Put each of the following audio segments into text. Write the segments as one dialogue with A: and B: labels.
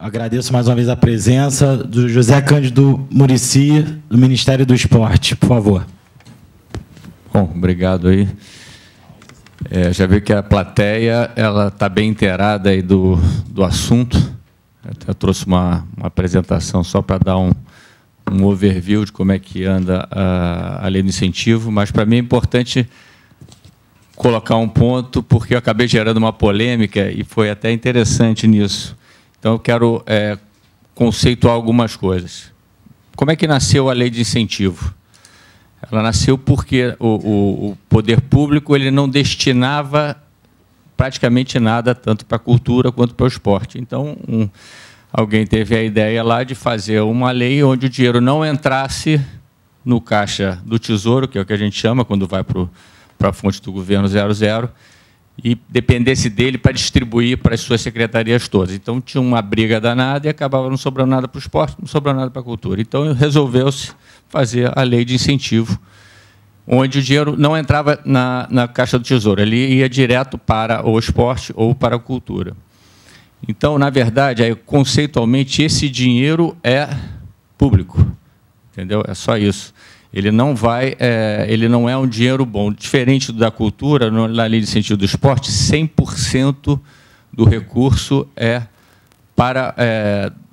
A: Agradeço mais uma vez a presença do José Cândido Muricy, do Ministério do Esporte, por favor.
B: Bom, obrigado aí. Já vi que a plateia está bem inteirada aí do assunto. Eu trouxe uma apresentação só para dar um overview de como é que anda a lei do incentivo, mas para mim é importante colocar um ponto, porque eu acabei gerando uma polêmica e foi até interessante nisso. Então, eu quero conceituar algumas coisas. Como é que nasceu a lei de incentivo? Ela nasceu porque o poder público ele não destinava praticamente nada, tanto para a cultura quanto para o esporte. Então, alguém teve a ideia lá de fazer uma lei onde o dinheiro não entrasse no caixa do Tesouro, que é o que a gente chama quando vai para a fonte do governo 00, e dependesse dele para distribuir para as suas secretarias todas. Então, tinha uma briga danada e acabava não sobrando nada para o esporte, não sobrando nada para a cultura. Então, resolveu-se fazer a lei de incentivo, onde o dinheiro não entrava na Caixa do Tesouro, ele ia direto para o esporte ou para a cultura. Então, na verdade, aí, conceitualmente, esse dinheiro é público, entendeu? É só isso. Ele não é um dinheiro bom. Diferente da cultura, na lei de incentivo do esporte, 100% do recurso é para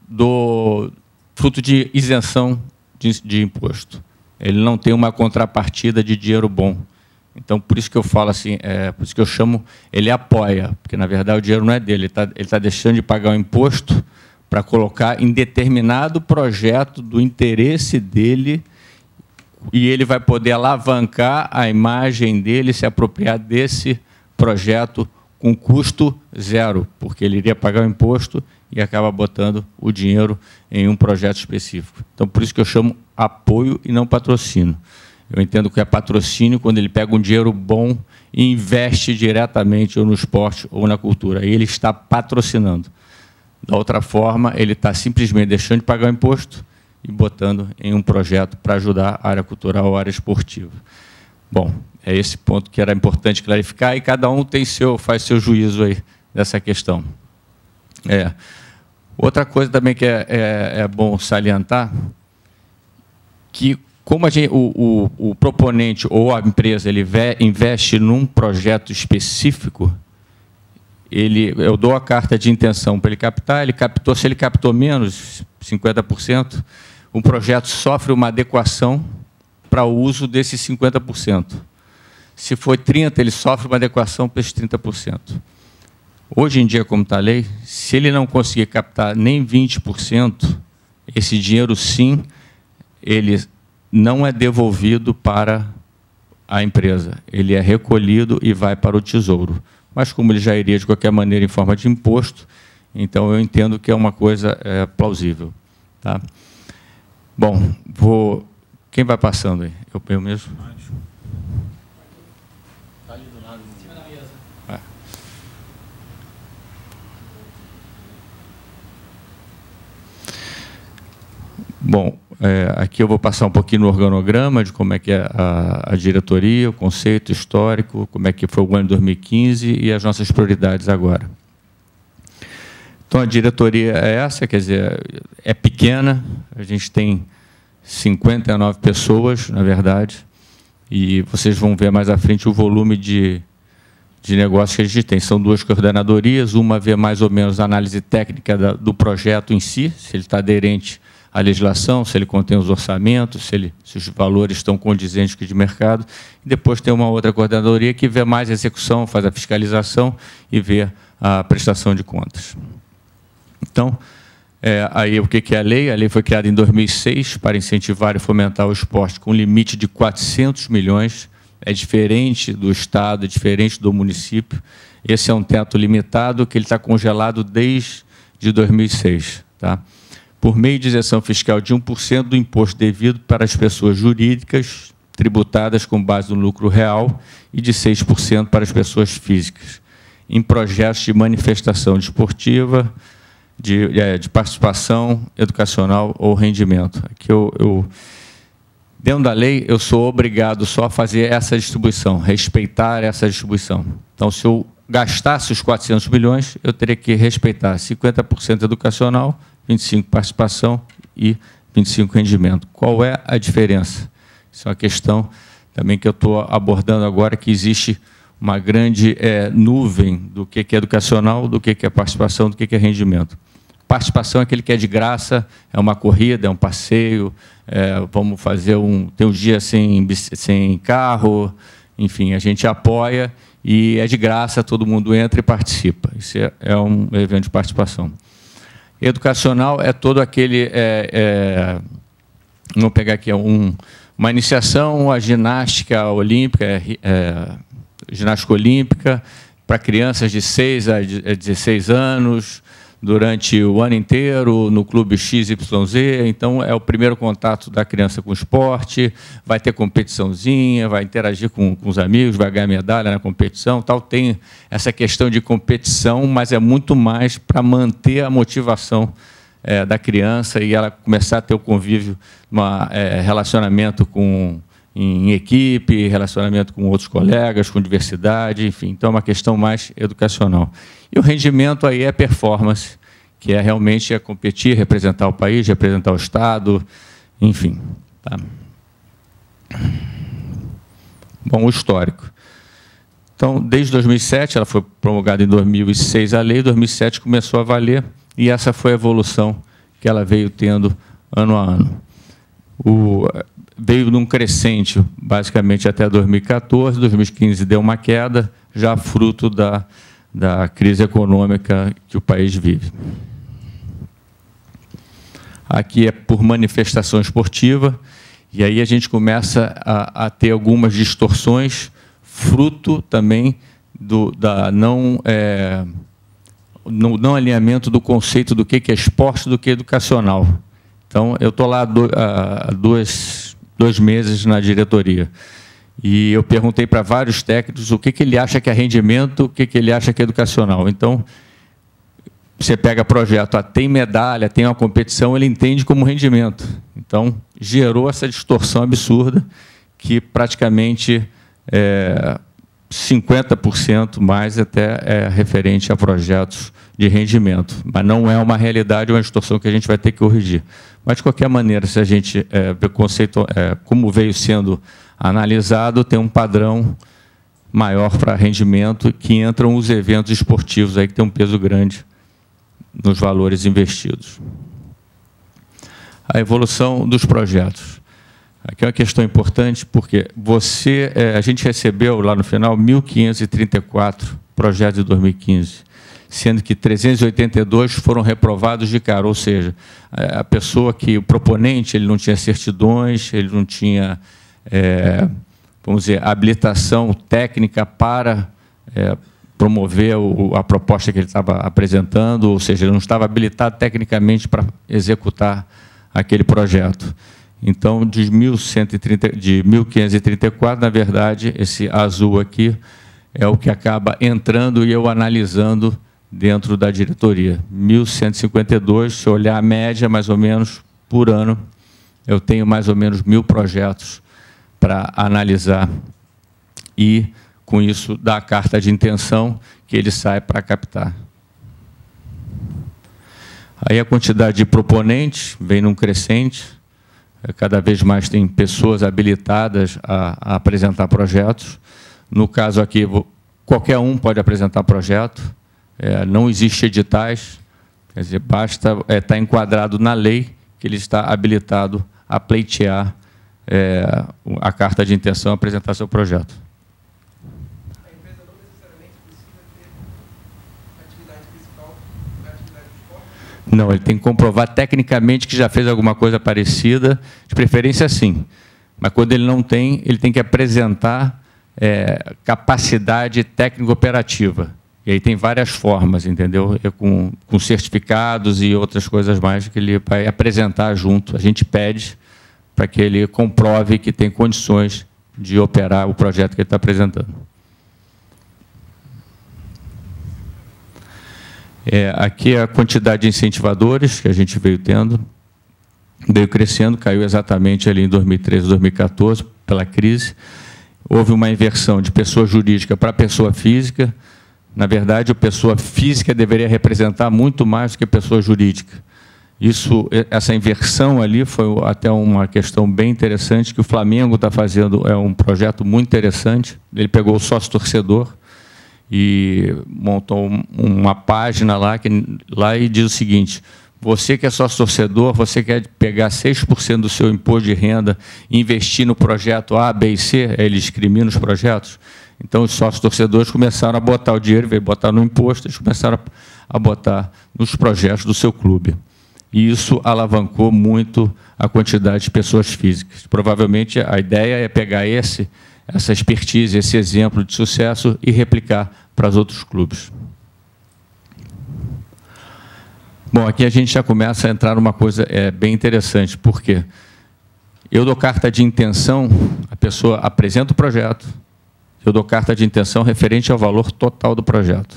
B: do fruto de isenção de imposto. Ele não tem uma contrapartida de dinheiro bom. Então, por isso que eu falo assim, por isso que eu chamo, ele apoia, porque, na verdade, o dinheiro não é dele, ele está deixando de pagar o imposto para colocar em determinado projeto do interesse dele, e ele vai poder alavancar a imagem dele, se apropriar desse projeto com custo zero, porque ele iria pagar o imposto e acaba botando o dinheiro em um projeto específico. Então, por isso que eu chamo apoio e não patrocínio. Eu entendo que é patrocínio quando ele pega um dinheiro bom e investe diretamente ou no esporte ou na cultura. Aí ele está patrocinando. Da outra forma, ele está simplesmente deixando de pagar o imposto e botando em um projeto para ajudar a área cultural ou a área esportiva. Bom, é esse ponto que era importante clarificar, e cada um faz seu juízo aí dessa questão. Outra coisa também que é bom salientar, que como o proponente ou a empresa ele investe num projeto específico, eu dou a carta de intenção para ele captar, se ele captou menos, 50%, o projeto sofre uma adequação para o uso desses 50%. Se for 30%, ele sofre uma adequação para esses 30%. Hoje em dia, como está a lei, se ele não conseguir captar nem 20%, esse dinheiro, sim, ele não é devolvido para a empresa. Ele é recolhido e vai para o Tesouro. Mas, como ele já iria, de qualquer maneira, em forma de imposto, então eu entendo que é uma coisa plausível. Tá? Bom, quem vai passando aí? Eu mesmo? Está ali do lado. Em cima da mesa. Bom, aqui eu vou passar um pouquinho no organograma de como é que é a diretoria, o conceito histórico, como é que foi o ano de 2015 e as nossas prioridades agora. Então, a diretoria é essa, quer dizer, é pequena, a gente tem 59 pessoas, na verdade, e vocês vão ver mais à frente o volume de negócios que a gente tem. São 2 coordenadorias, uma vê mais ou menos a análise técnica do projeto em si, se ele está aderente à legislação, se ele contém os orçamentos, se os valores estão condizentes com o de mercado. E depois tem uma outra coordenadoria que vê mais a execução, faz a fiscalização e vê a prestação de contas. Então, aí o que é a lei? A lei foi criada em 2006 para incentivar e fomentar o esporte com um limite de 400 milhões. É diferente do Estado, é diferente do município. Esse é um teto limitado que ele está congelado desde 2006. Tá? Por meio de isenção fiscal de 1% do imposto devido para as pessoas jurídicas tributadas com base no lucro real e de 6% para as pessoas físicas, em projetos de manifestação desportiva, de participação educacional ou rendimento. Aqui dentro da lei, eu sou obrigado só a fazer essa distribuição, respeitar essa distribuição. Então, se eu gastasse os 400 milhões, eu teria que respeitar 50% educacional, 25% participação e 25% rendimento. Qual é a diferença? Isso é uma questão também que eu estou abordando agora, que existe uma grande nuvem do que é educacional, do que é participação, do que é rendimento. Participação é aquele que é de graça, é uma corrida, é um passeio, vamos fazer tem um dia sem carro, enfim, a gente apoia e é de graça, todo mundo entra e participa. Isso é um evento de participação. Educacional é todo aquele... vamos pegar aqui uma iniciação à ginástica olímpica, ginástica olímpica, para crianças de 6 a 16 anos, durante o ano inteiro, no clube XYZ. Então, é o primeiro contato da criança com o esporte, vai ter competiçãozinha, vai interagir com os amigos, vai ganhar medalha na competição. Tal. Tem essa questão de competição, mas é muito mais para manter a motivação da criança e ela começar a ter o convívio, relacionamento em equipe, relacionamento com outros colegas, com diversidade, enfim. Então, é uma questão mais educacional. E o rendimento aí é performance, que é realmente competir, representar o país, representar o Estado, enfim. Tá? Bom, o histórico. Então, desde 2007, ela foi promulgada em 2006 a lei, em 2007 começou a valer, e essa foi a evolução que ela veio tendo ano a ano. Veio num crescente, basicamente, até 2014, 2015 deu uma queda, já fruto da crise econômica que o país vive. Aqui é por manifestação esportiva, e aí a gente começa a ter algumas distorções, fruto também do não alinhamento do conceito do que é esporte do que educacional. Então, eu estou lá há dois meses na diretoria. E eu perguntei para vários técnicos o que ele acha que é rendimento, o que ele acha que é educacional. Então, você pega projeto, tem medalha, tem uma competição, ele entende como rendimento. Então, gerou essa distorção absurda que praticamente 50% mais até é referente a projetos de rendimento. Mas não é uma realidade, é uma distorção que a gente vai ter que corrigir. Mas, de qualquer maneira, se a gente ver o conceito, como veio sendo analisado, tem um padrão maior para rendimento, que entram os eventos esportivos, aí que tem um peso grande nos valores investidos. A evolução dos projetos. Aqui é uma questão importante, porque a gente recebeu, lá no final, 1.534 projetos de 2015, sendo que 382 foram reprovados de cara, ou seja, a pessoa o proponente, ele não tinha certidões, ele não tinha, vamos dizer, habilitação técnica para promover a proposta que ele estava apresentando, ou seja, ele não estava habilitado tecnicamente para executar aquele projeto. Então, de 1.534, na verdade, esse azul aqui é o que acaba entrando e eu analisando dentro da diretoria. 1.152, se olhar a média, mais ou menos, por ano, eu tenho mais ou menos 1.000 projetos para analisar e, com isso, dar a carta de intenção que ele sai para captar. Aí a quantidade de proponentes vem num crescente, cada vez mais tem pessoas habilitadas a apresentar projetos. No caso aqui, qualquer um pode apresentar projeto, não existe editais, quer dizer, basta estar enquadrado na lei que ele está habilitado a pleitear a carta de intenção e apresentar seu projeto.
C: A empresa não necessariamente precisa ter atividade principal, atividade de esporte?
B: Não, ele tem que comprovar tecnicamente que já fez alguma coisa parecida, de preferência sim. Mas quando ele não tem, ele tem que apresentar capacidade técnico-operativa. E aí tem várias formas, entendeu? Com certificados e outras coisas mais que ele vai apresentar junto. A gente pede para que ele comprove que tem condições de operar o projeto que ele está apresentando. Aqui é a quantidade de incentivadores que a gente veio tendo, veio crescendo, caiu exatamente ali em 2013, 2014, pela crise. Houve uma inversão de pessoa jurídica para pessoa física, Na verdade, a pessoa física deveria representar muito mais do que a pessoa jurídica. Essa inversão ali foi até uma questão bem interessante que o Flamengo está fazendo, é um projeto muito interessante. Ele pegou o sócio-torcedor e montou uma página lá e diz o seguinte: você que é sócio-torcedor, você quer pegar 6% do seu imposto de renda e investir no projeto A, B e C, ele discrimina os projetos. Então, os sócios-torcedores começaram a botar o dinheiro, veio botar no imposto, eles começaram a botar nos projetos do seu clube. E isso alavancou muito a quantidade de pessoas físicas. Provavelmente, a ideia é pegar essa expertise, esse exemplo de sucesso e replicar para os outros clubes. Bom, aqui a gente já começa a entrar numa coisa bem interessante, porque eu dou carta de intenção, a pessoa apresenta o projeto, eu dou carta de intenção referente ao valor total do projeto.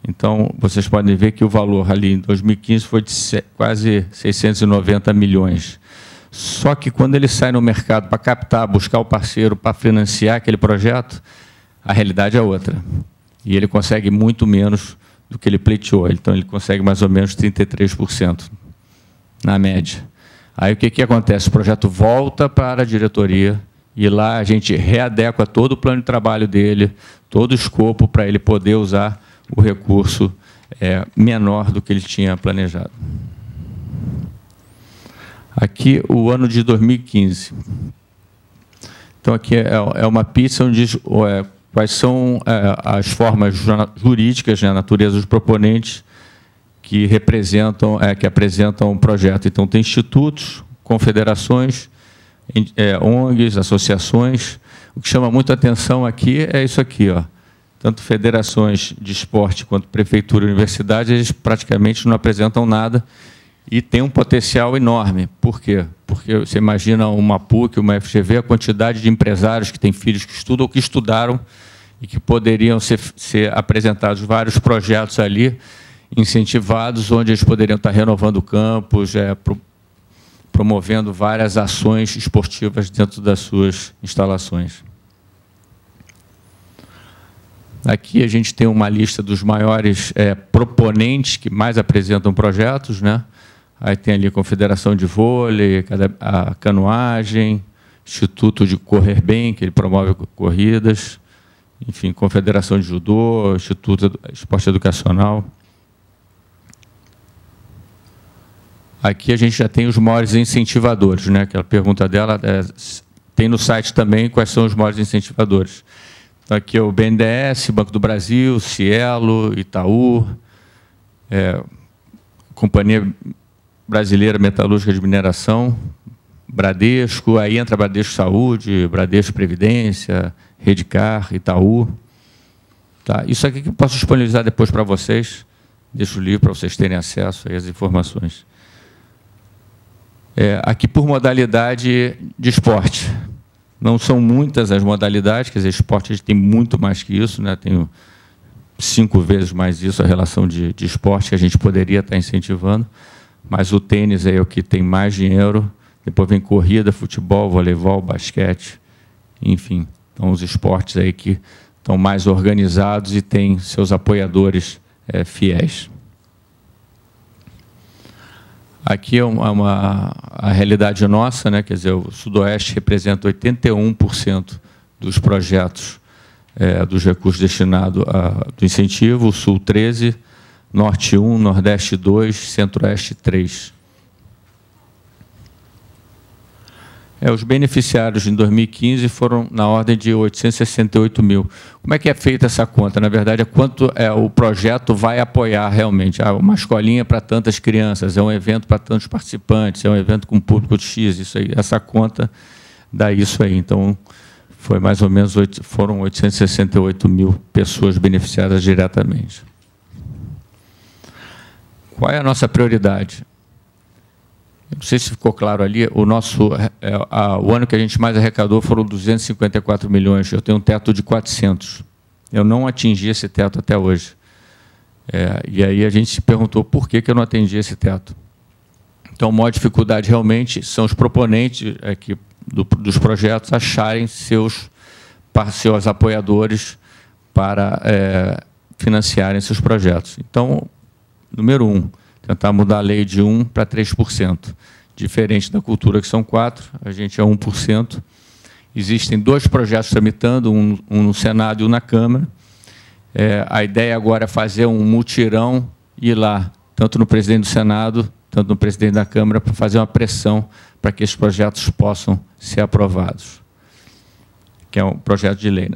B: Então, vocês podem ver que o valor ali em 2015 foi de quase 690 milhões. Só que quando ele sai no mercado para captar, buscar o parceiro para financiar aquele projeto, a realidade é outra. E ele consegue muito menos do que ele pleiteou. Então, ele consegue mais ou menos 33%, na média. Aí, o que acontece? O projeto volta para a diretoria e lá a gente readequa todo o plano de trabalho dele, todo o escopo para ele poder usar o recurso menor do que ele tinha planejado. Aqui, o ano de 2015. Então, aqui é uma pizza onde diz quais são as formas jurídicas, a natureza dos proponentes, que apresentam o projeto. Então, tem institutos, confederações, ONGs, associações. O que chama muita atenção aqui é isso aqui, ó. Tanto federações de esporte quanto prefeitura e universidade, eles praticamente não apresentam nada e tem um potencial enorme. Por quê? Porque você imagina uma PUC, uma FGV, a quantidade de empresários que têm filhos que estudam ou que estudaram e que poderiam ser apresentados vários projetos ali, incentivados, onde eles poderiam estar renovando campos, promovendo várias ações esportivas dentro das suas instalações. Aqui a gente tem uma lista dos maiores proponentes que mais apresentam projetos, né? Aí tem ali a Confederação de Vôlei, a Canoagem, Instituto de Correr Bem, que ele promove corridas, enfim, Confederação de Judô, Instituto de Esporte Educacional. Aqui a gente já tem os maiores incentivadores, né? Aquela pergunta dela tem no site também quais são os maiores incentivadores. Então, aqui é o BNDES, Banco do Brasil, Cielo, Itaú, Companhia Brasileira Metalúrgica de Mineração, Bradesco, aí entra Bradesco Saúde, Bradesco Previdência, Redcar, Itaú. Tá? Isso aqui que eu posso disponibilizar depois para vocês, deixo o livro para vocês terem acesso às informações. Aqui por modalidade de esporte. Não são muitas as modalidades, quer dizer, esporte a gente tem muito mais que isso, né? Tem 5 vezes mais isso, a relação de esporte que a gente poderia estar incentivando, mas o tênis é o que tem mais dinheiro, depois vem corrida, futebol, voleibol, basquete, enfim. Então, os esportes aí que estão mais organizados e têm seus apoiadores fiéis. Aqui é a realidade nossa, né? Quer dizer, o Sudoeste representa 81% dos projetos dos recursos destinados do incentivo, o Sul 13%, Norte 1%, Nordeste 2%, Centro-Oeste 3%. Os beneficiários em 2015 foram na ordem de 868 mil. Como é que é feita essa conta? Na verdade, é quanto o projeto vai apoiar realmente. Uma escolinha para tantas crianças, é um evento para tantos participantes, é um evento com público de X, isso aí, essa conta dá isso aí. Então, foi mais ou menos foram 868 mil pessoas beneficiadas diretamente. Qual é a nossa prioridade? Não sei se ficou claro ali, o ano que a gente mais arrecadou foram 254 milhões, eu tenho um teto de 400. Eu não atingi esse teto até hoje. E aí a gente se perguntou por que eu não atendi esse teto. Então, a maior dificuldade realmente são os proponentes dos projetos acharem seus apoiadores para financiarem esses projetos. Então, número 1, tentar mudar a lei de 1% para 3%. Diferente da cultura, que são 4%, a gente é 1%. Existem 2 projetos tramitando, um no Senado e um na Câmara. A ideia agora é fazer um mutirão e ir lá, tanto no presidente do Senado, tanto no presidente da Câmara, para fazer uma pressão para que esses projetos possam ser aprovados, que é um projeto de lei.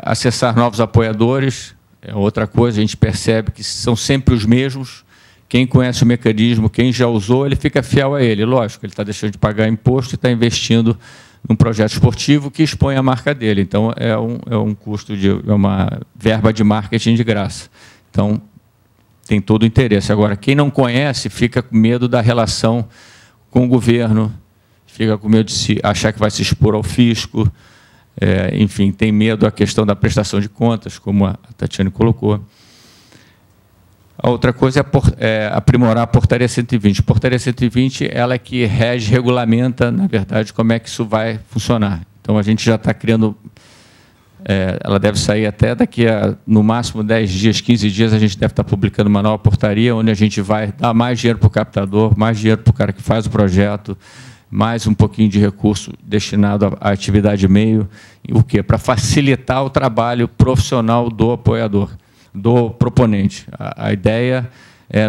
B: Acessar novos apoiadores é outra coisa, a gente percebe que são sempre os mesmos. Quem conhece o mecanismo, quem já usou, ele fica fiel a ele. Lógico, ele está deixando de pagar imposto e está investindo num projeto esportivo que expõe a marca dele. Então, é um custo, é uma verba de marketing de graça. Então, tem todo o interesse. Agora, quem não conhece fica com medo da relação com o governo, fica com medo de achar que vai se expor ao fisco, enfim, tem medo da questão da prestação de contas, como a Tatiane colocou. A outra coisa é aprimorar a Portaria 120. A Portaria 120 ela é que rege, regulamenta, na verdade, como é que isso vai funcionar. Então, a gente já está criando... ela deve sair até daqui a, no máximo, 10 dias, 15 dias, a gente deve estar publicando uma nova portaria, onde a gente vai dar mais dinheiro para o captador, mais dinheiro para o cara que faz o projeto, mais um pouquinho de recurso destinado à atividade meio, o quê? Para facilitar o trabalho profissional do apoiador, do proponente. A ideia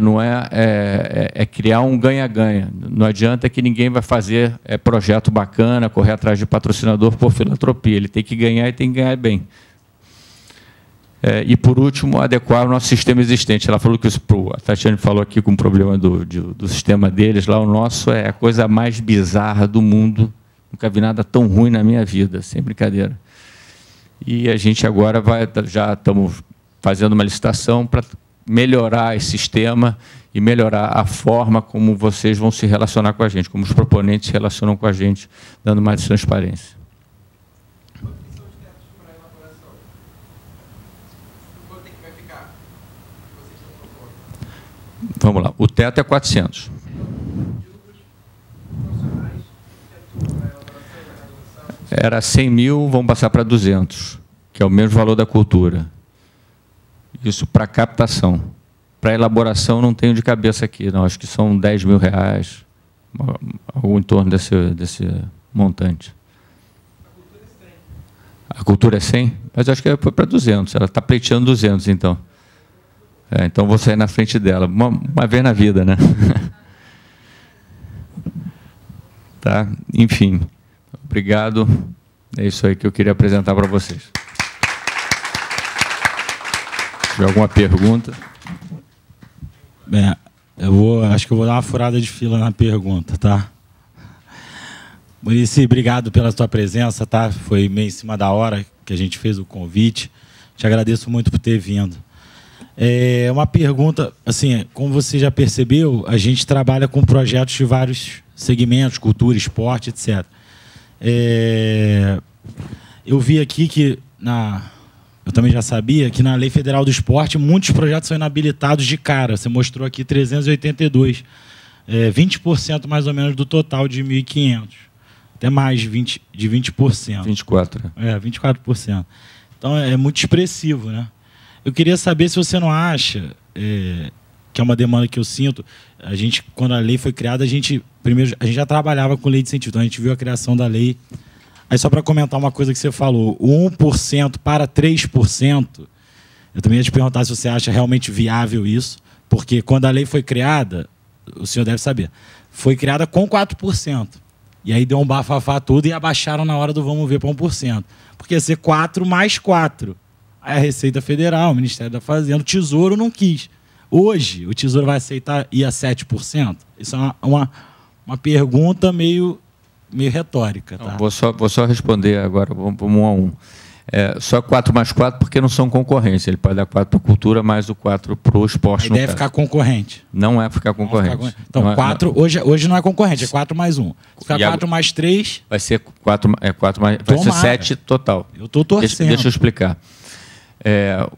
B: não é criar um ganha-ganha. Não adianta que ninguém vai fazer projeto bacana, correr atrás de patrocinador por filantropia. Ele tem que ganhar e tem que ganhar bem. E, por último, adequar o nosso sistema existente. Ela falou que a Tatiane falou aqui com o problema do sistema deles. Lá o nosso é a coisa mais bizarra do mundo. Nunca vi nada tão ruim na minha vida, sem brincadeira. E a gente agora já estamos fazendo uma licitação para melhorar esse sistema e melhorar a forma como vocês vão se relacionar com a gente, como os proponentes se relacionam com a gente, dando mais transparência.
C: Quanto que são os tetos para elaboração? Quanto é que vai ficar? Vocês estão propondo?
B: Vamos lá. O teto é 400. Era 100 mil, vão passar para 200, que é o mesmo valor da cultura. Isso para captação. Para elaboração, não tenho de cabeça aqui, não. Acho que são 10 mil reais, algo em torno desse montante. A cultura é 100? Mas acho que foi para 200. Ela está pleiteando 200, então. Então, vou sair na frente dela. Uma vez na vida, né? Tá? Enfim, obrigado. É isso aí que eu queria apresentar para vocês. Tem alguma pergunta?
A: Acho que eu vou dar uma furada de fila na pergunta, tá? Muricy, obrigado pela tua presença, tá? Foi meio em cima da hora que a gente fez o convite. Te agradeço muito por ter vindo. Uma pergunta, assim, como você já percebeu, a gente trabalha com projetos de vários segmentos, cultura, esporte, etc. Eu vi aqui que eu também já sabia que na Lei Federal do Esporte muitos projetos são inabilitados de cara. Você mostrou aqui 382. 20% mais ou menos do total de 1.500. Até mais de 20%.
B: 24%.
A: 24%. Então, é muito expressivo, né? Eu queria saber se você não acha, que é uma demanda que eu sinto, quando a lei foi criada, a gente já trabalhava com lei de incentivo, então a gente viu a criação da lei. Aí, só para comentar uma coisa que você falou, o 1% para 3%, eu também ia te perguntar se você acha realmente viável isso, porque quando a lei foi criada, o senhor deve saber, foi criada com 4%. E aí deu um bafafá tudo e abaixaram na hora do vamos ver para 1%. Porque ia ser 4 mais 4. Aí a Receita Federal, o Ministério da Fazenda, o Tesouro não quis. Hoje, o Tesouro vai aceitar ir a 7%? Isso é uma pergunta meio retórica. Tá?
B: Vou só responder agora, vamos um a um. Só 4 mais 4 porque não são concorrência. Ele pode dar 4 para a cultura, mais o 4 para o esporte.
A: A ideia é ficar concorrente.
B: Não é ficar concorrente.
A: Então, não 4, hoje não é concorrente, é 4 mais 1. Se ficar 4 mais 3...
B: Vai ser 4 mais... Vai ser 7 total.
A: Eu estou torcendo.
B: Deixa eu explicar.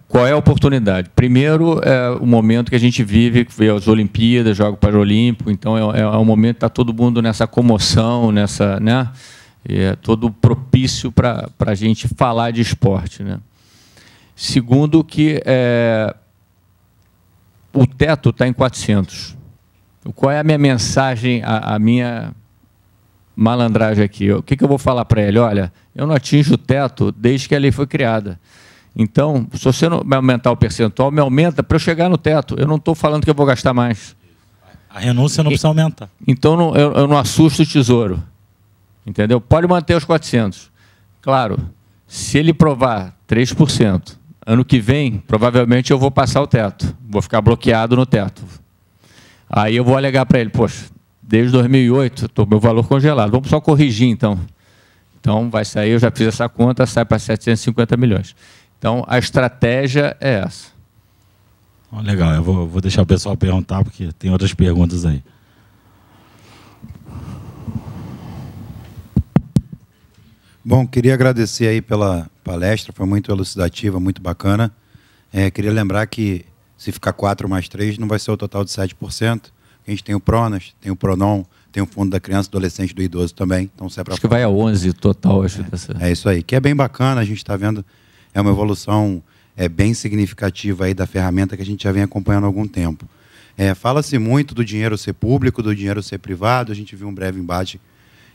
B: Qual é a oportunidade? Primeiro, o momento que a gente vive, que veio as Olimpíadas, Jogos Paralímpicos, então é um momento que está todo mundo nessa comoção, né? É todo propício para a gente falar de esporte, né? Segundo, que o teto está em 400. Qual é a minha mensagem, a minha malandragem aqui? O que eu vou falar para ele? Olha, eu não atinjo o teto desde que a lei foi criada. Então, se você não me aumentar o percentual, me aumenta para eu chegar no teto. Eu não estou falando que eu vou gastar mais.
A: A renúncia não precisa aumentar.
B: Então, eu não assusto o Tesouro. Entendeu? Pode manter os 400. Claro, se ele provar 3%, ano que vem, provavelmente eu vou passar o teto. Vou ficar bloqueado no teto. Aí eu vou alegar para ele, poxa, desde 2008, estou meu valor congelado. Vamos só corrigir, então. Então, vai sair, eu já fiz essa conta, sai para 750 milhões. Então, a estratégia é essa.
A: Legal, eu vou deixar o pessoal perguntar, porque tem outras perguntas aí.
D: Bom, queria agradecer aí pela palestra, foi muito elucidativa, muito bacana. Queria lembrar que se ficar 4 mais 3, não vai ser o total de 7%. A gente tem o PRONAS, tem o PRONON, tem o Fundo da Criança, Adolescente e do Idoso também. Então, se é pra...
B: Acho que vai a 11 total. Acho dessa...
D: É isso aí, que é bem bacana, a gente está vendo, é uma evolução bem significativa aí da ferramenta que a gente já vem acompanhando há algum tempo. Fala-se muito do dinheiro ser público, do dinheiro ser privado, a gente viu um breve embate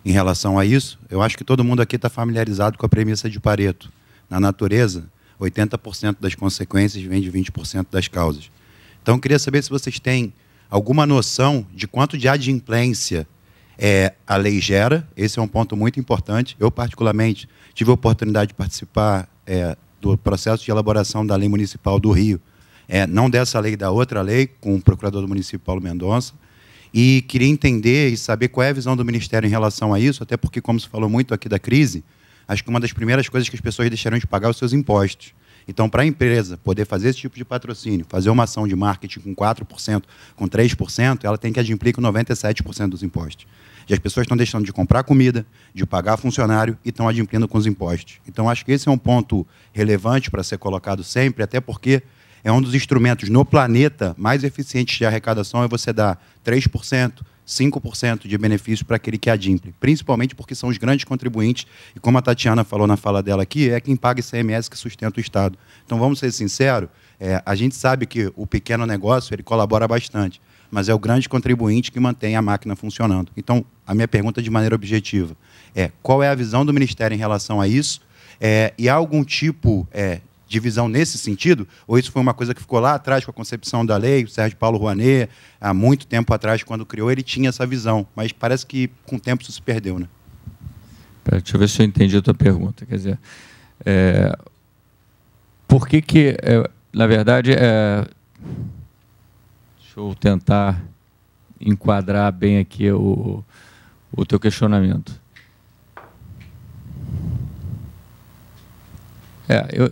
D: em relação a isso. Eu acho que todo mundo aqui está familiarizado com a premissa de Pareto. Na natureza, 80% das consequências vem de 20% das causas. Então, eu queria saber se vocês têm alguma noção de quanto de adimplência a lei gera. Esse é um ponto muito importante. Eu, particularmente, tive a oportunidade de participar do processo de elaboração da lei municipal do Rio, não dessa lei, da outra lei, com o procurador do município, Paulo Mendonça, e queria entender e saber qual é a visão do Ministério em relação a isso, até porque, como se falou muito aqui da crise, acho que uma das primeiras coisas que as pessoas deixarão de pagar é os seus impostos. Então, para a empresa poder fazer esse tipo de patrocínio, fazer uma ação de marketing com 4%, com 3%, ela tem que adimplir com 97% dos impostos. E as pessoas estão deixando de comprar comida, de pagar funcionário e estão adimplindo com os impostos. Então, acho que esse é um ponto relevante para ser colocado sempre, até porque é um dos instrumentos no planeta mais eficientes de arrecadação, é você dar 3%, 5% de benefício para aquele que adimple, principalmente porque são os grandes contribuintes, e como a Tatiana falou na fala dela aqui, é quem paga ICMS que sustenta o Estado. Então, vamos ser sinceros, a gente sabe que o pequeno negócio ele colabora bastante, mas é o grande contribuinte que mantém a máquina funcionando. Então, a minha pergunta de maneira objetiva qual é a visão do Ministério em relação a isso? E há algum tipo de visão nesse sentido? Ou isso foi uma coisa que ficou lá atrás com a concepção da lei? O Sérgio Paulo Rouanet, há muito tempo atrás, quando criou, ele tinha essa visão, mas parece que com o tempo isso se perdeu, né?
B: Deixa eu ver se eu entendi a tua pergunta. Quer dizer, por que na verdade, deixa eu tentar enquadrar bem aqui o teu questionamento.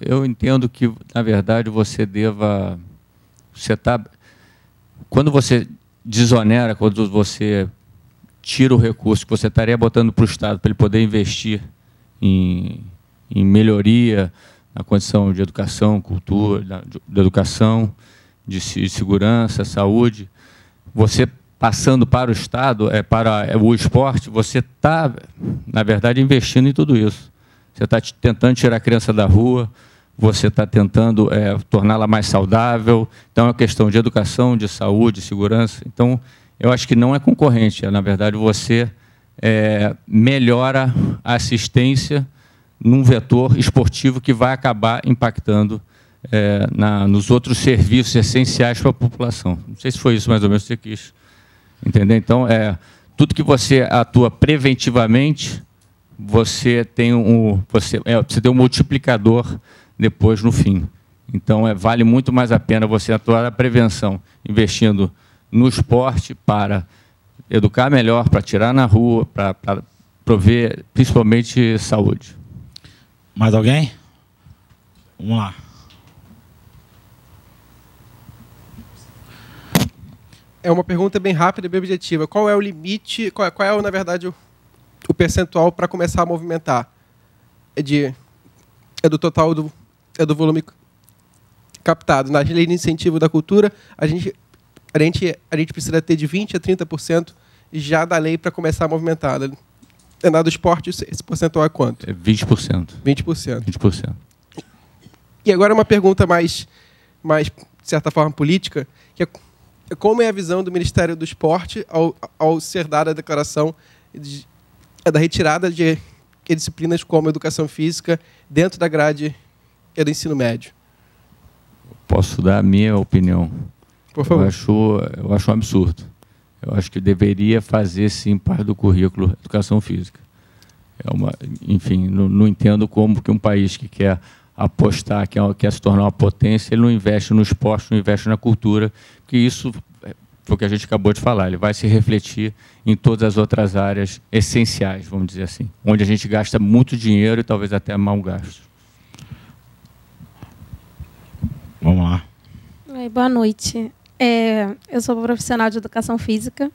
B: Eu entendo que, na verdade, quando você desonera, quando você tira o recurso que você estaria botando para o Estado para ele poder investir em melhoria na condição de educação, cultura, de educação, de segurança, saúde, você passando para o Estado, para o esporte, você está, na verdade, investindo em tudo isso. Você está tentando tirar a criança da rua, você está tentando torná-la mais saudável. Então, é uma questão de educação, de saúde, de segurança. Então, eu acho que não é concorrente. Na verdade, você melhora a assistência num vetor esportivo que vai acabar impactando nos outros serviços essenciais para a população. Não sei se foi isso mais ou menos que você quis entender. Então, tudo que você atua preventivamente, você tem um multiplicador depois no fim. Então, vale muito mais a pena você atuar na prevenção, investindo no esporte para educar melhor, para tirar na rua, para prover principalmente saúde.
A: Mais alguém? Vamos lá.
C: É uma pergunta bem rápida e bem objetiva. Qual é o limite, qual é na verdade, o percentual para começar a movimentar? É do total do volume captado. Na lei de incentivo da cultura, a gente precisa ter de 20% a 30% já da lei para começar a movimentar. Na do esporte, esse percentual é quanto?
B: 20%.
C: 20%.
B: 20%.
C: E agora uma pergunta mais de certa forma, política, que é como é a visão do Ministério do Esporte ao ser dada a declaração da retirada de disciplinas como educação física dentro da grade do ensino médio?
B: Posso dar a minha opinião?
C: Por favor.
B: Eu acho um absurdo. Eu acho que deveria fazer, sim, parte do currículo educação física. Enfim, não entendo como que um país que quer apostar, quer se tornar uma potência, ele não investe no esporte, não investe na cultura, porque isso foi o que a gente acabou de falar, ele vai se refletir em todas as outras áreas essenciais, vamos dizer assim, onde a gente gasta muito dinheiro e talvez até mal gasto.
A: Vamos lá.
E: Oi, boa noite. Eu sou profissional de educação física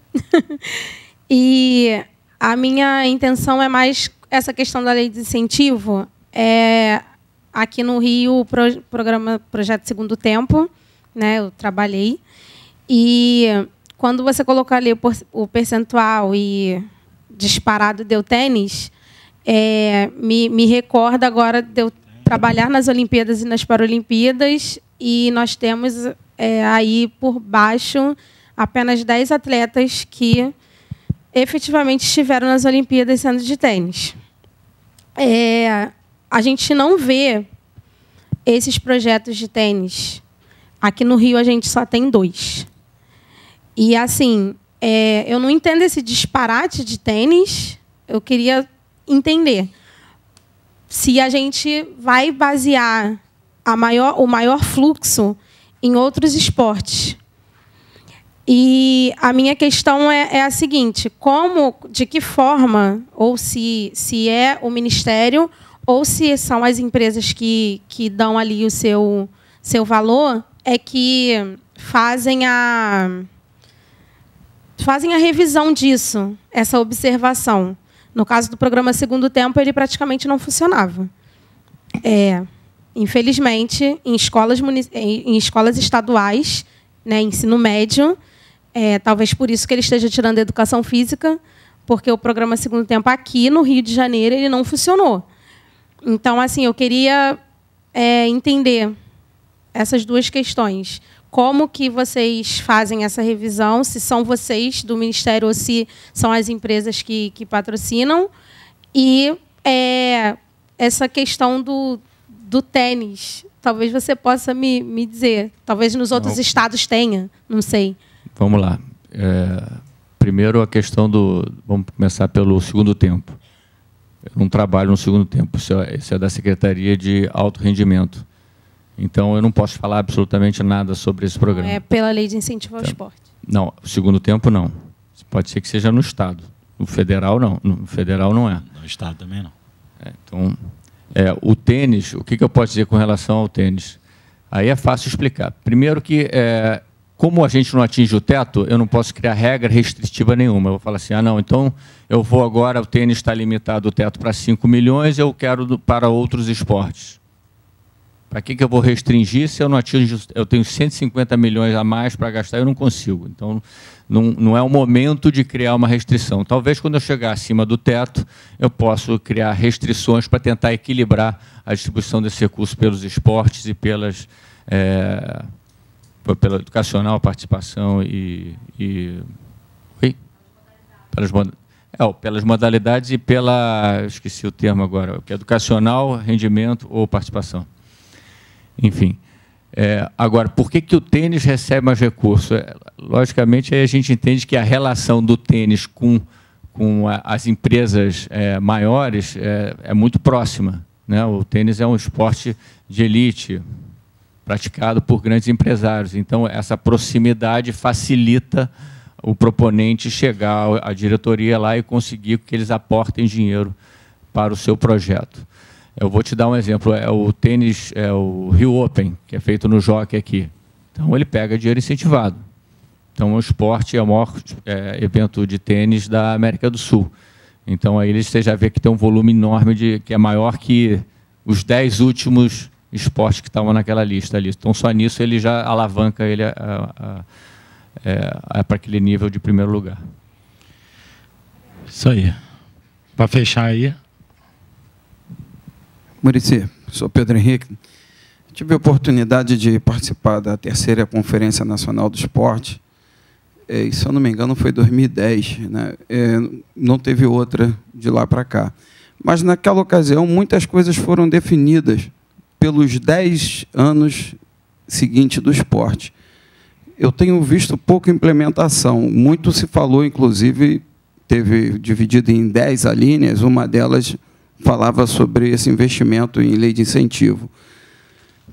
E: e a minha intenção é mais essa questão da lei de incentivo. Aqui no Rio, o Projeto Segundo Tempo, né, eu trabalhei, e quando você colocar ali o percentual e disparado deu tênis, me recorda agora de eu trabalhar nas Olimpíadas e nas Paralimpíadas, e nós temos aí por baixo apenas 10 atletas que efetivamente estiveram nas Olimpíadas sendo de tênis. A gente não vê esses projetos de tênis. Aqui no Rio, a gente só tem 2. E, assim, eu não entendo esse disparate de tênis. Eu queria entender se a gente vai basear o maior fluxo em outros esportes. E a minha questão é a seguinte: de que forma, ou se é o Ministério, ou se são as empresas que dão ali o seu valor, que fazem a revisão disso, essa observação. No caso do programa Segundo Tempo, ele praticamente não funcionava. Infelizmente, em escolas estaduais, né, ensino médio, talvez por isso que ele esteja tirando a educação física, porque o programa Segundo Tempo aqui no Rio de Janeiro ele não funcionou. Então, assim, eu queria entender essas duas questões. Como que vocês fazem essa revisão, se são vocês do Ministério ou se são as empresas que patrocinam. E essa questão do tênis, talvez você possa me dizer. Talvez nos outros estados tenha, não sei.
B: Vamos lá. Primeiro, a questão vamos começar pelo Segundo Tempo. Eu não trabalho no Segundo Tempo, isso é da Secretaria de Alto Rendimento. Então, eu não posso falar absolutamente nada sobre esse programa.
E: É pela Lei de Incentivo ao Esporte.
B: Não, o Segundo Tempo não. Pode ser que seja no Estado. No Federal, não. No Federal, não é.
A: No Estado também não.
B: Então, o tênis, o que eu posso dizer com relação ao tênis? Aí é fácil explicar. Primeiro que, como a gente não atinge o teto, eu não posso criar regra restritiva nenhuma. Eu vou falar assim, não, então eu vou agora, o tênis está limitado o teto para 5 milhões, eu quero para outros esportes. Para que eu vou restringir se eu não atingo? Eu tenho 150 milhões a mais para gastar, eu não consigo. Então, não é o momento de criar uma restrição. Talvez, quando eu chegar acima do teto, eu possa criar restrições para tentar equilibrar a distribuição desse recurso pelos esportes e pela educacional, participação pelas modalidades e esqueci o termo agora, que é educacional, rendimento ou participação. Enfim, agora, por que o tênis recebe mais recursos? Logicamente, aí a gente entende que a relação do tênis com as empresas maiores é muito próxima, né? O tênis é um esporte de elite, praticado por grandes empresários. Então, essa proximidade facilita o proponente chegar à diretoria lá e conseguir que eles aportem dinheiro para o seu projeto. Eu vou te dar um exemplo, o tênis, o Rio Open, que é feito no Jockey aqui. Então, ele pega dinheiro incentivado. Então, o esporte é o maior evento de tênis da América do Sul. Então, aí você já vê que tem um volume enorme, que é maior que os 10 últimos esportes que estavam naquela lista ali. Então, só nisso ele já alavanca ele para aquele nível de primeiro lugar.
A: Isso aí. Para fechar aí...
F: Muricy, sou Pedro Henrique. Tive a oportunidade de participar da 3ª Conferência Nacional do Esporte, e, se eu não me engano, foi 2010, né? Não teve outra de lá para cá. Mas, naquela ocasião, muitas coisas foram definidas pelos 10 anos seguintes do esporte. Eu tenho visto pouca implementação. Muito se falou, inclusive, teve dividido em 10 alíneas, uma delas falava sobre esse investimento em lei de incentivo.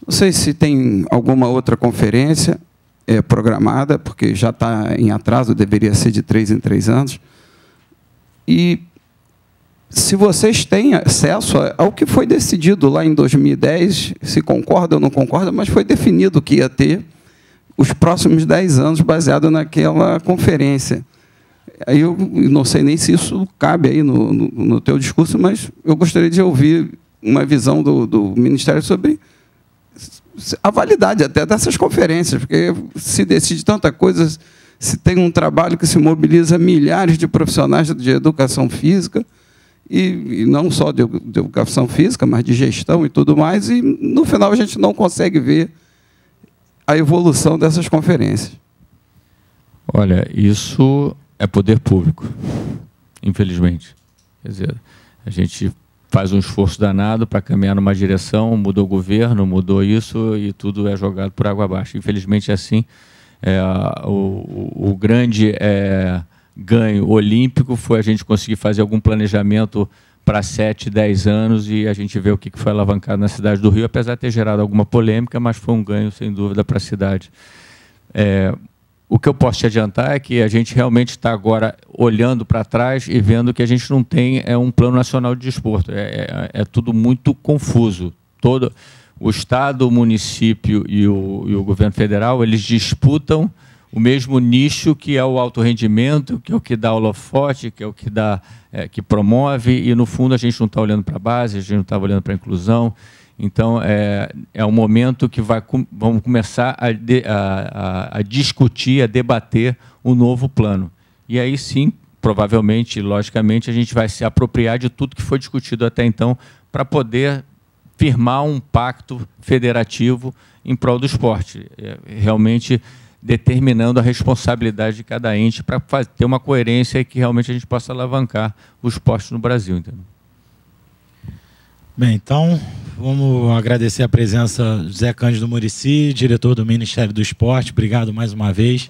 F: Não sei se tem alguma outra conferência programada, porque já está em atraso, deveria ser de 3 em 3 anos. E se vocês têm acesso ao que foi decidido lá em 2010, se concorda ou não concorda, mas foi definido que ia ter os próximos 10 anos baseado naquela conferência. Aí eu não sei nem se isso cabe aí no teu discurso, mas eu gostaria de ouvir uma visão do Ministério sobre a validade até dessas conferências, porque se decide tanta coisa, se tem um trabalho que se mobiliza milhares de profissionais de educação física, e não só de educação física, mas de gestão e tudo mais, e no final a gente não consegue ver a evolução dessas conferências.
B: Olha, isso é poder público, infelizmente. Quer dizer, a gente faz um esforço danado para caminhar numa direção, mudou o governo, mudou isso e tudo é jogado por água abaixo. Infelizmente é assim. O grande ganho olímpico foi a gente conseguir fazer algum planejamento para 7, 10 anos e a gente vê o que foi alavancado na cidade do Rio, apesar de ter gerado alguma polêmica, mas foi um ganho, sem dúvida, para a cidade. O que eu posso te adiantar é que a gente realmente está agora olhando para trás e vendo que a gente não tem um plano nacional de desporto. É tudo muito confuso. Todo o Estado, o município e o governo federal, eles disputam o mesmo nicho que é o alto rendimento, que é o que dá holofote, que é o que dá, que promove, e no fundo a gente não está olhando para a base, a gente não está olhando para a inclusão. Então, é um momento que vamos começar a discutir, a debater o novo plano. E aí sim, provavelmente, logicamente, a gente vai se apropriar de tudo que foi discutido até então para poder firmar um pacto federativo em prol do esporte, realmente determinando a responsabilidade de cada ente para ter uma coerência e que realmente a gente possa alavancar o esporte no Brasil. Entendeu?
A: Bem, então, vamos agradecer a presença do José Cândido Muricy, diretor do Ministério do Esporte. Obrigado mais uma vez.